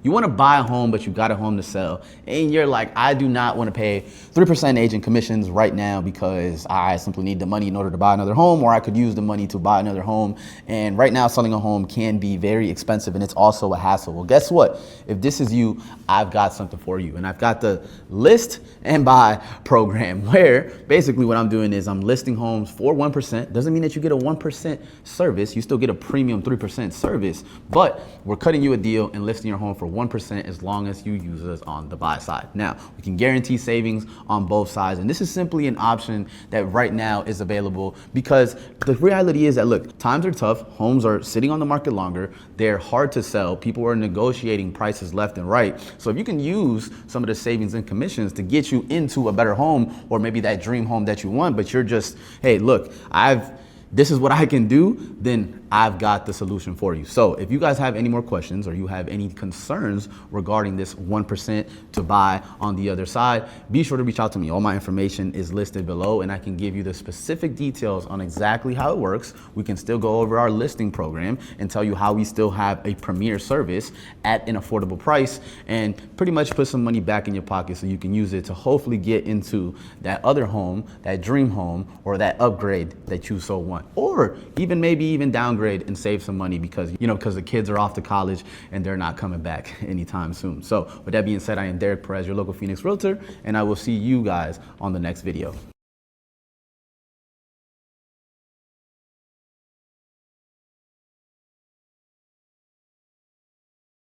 you want to buy a home, but you got a home to sell, and you're like, I do not want to pay 3% agent commissions right now because I simply need the money in order to buy another home, or I could use the money to buy another home. And right now, selling a home can be very expensive, and it's also a hassle. Well, guess what? If this is you, I've got something for you. And I've got the list and buy program, where basically what I'm doing is I'm listing homes for 1%. Doesn't mean that you get a 1% service. You still get a premium 3% service, but we're cutting you a deal and listing your home for 1% as long as you use us on the buy side. Now, we can guarantee savings on both sides. And this is simply an option that right now is available because the reality is that, look, times are tough. Homes are sitting on the market longer. They're hard to sell. People are negotiating prices left and right. So if you can use some of the savings and commissions to get you into a better home, or maybe that dream home that you want, but you're just, hey, look, this is what I can do, then I've got the solution for you. So if you guys have any more questions or you have any concerns regarding this 1% to buy on the other side, be sure to reach out to me. All my information is listed below, and I can give you the specific details on exactly how it works. We can still go over our listing program and tell you how we still have a premier service at an affordable price, and pretty much put some money back in your pocket so you can use it to hopefully get into that other home, that dream home, or that upgrade that you so want. Or even maybe even downgrade and save some money because the kids are off to college and they're not coming back anytime soon. So with that being said, I am Derek Perez, your local Phoenix Realtor, and I will see you guys on the next video.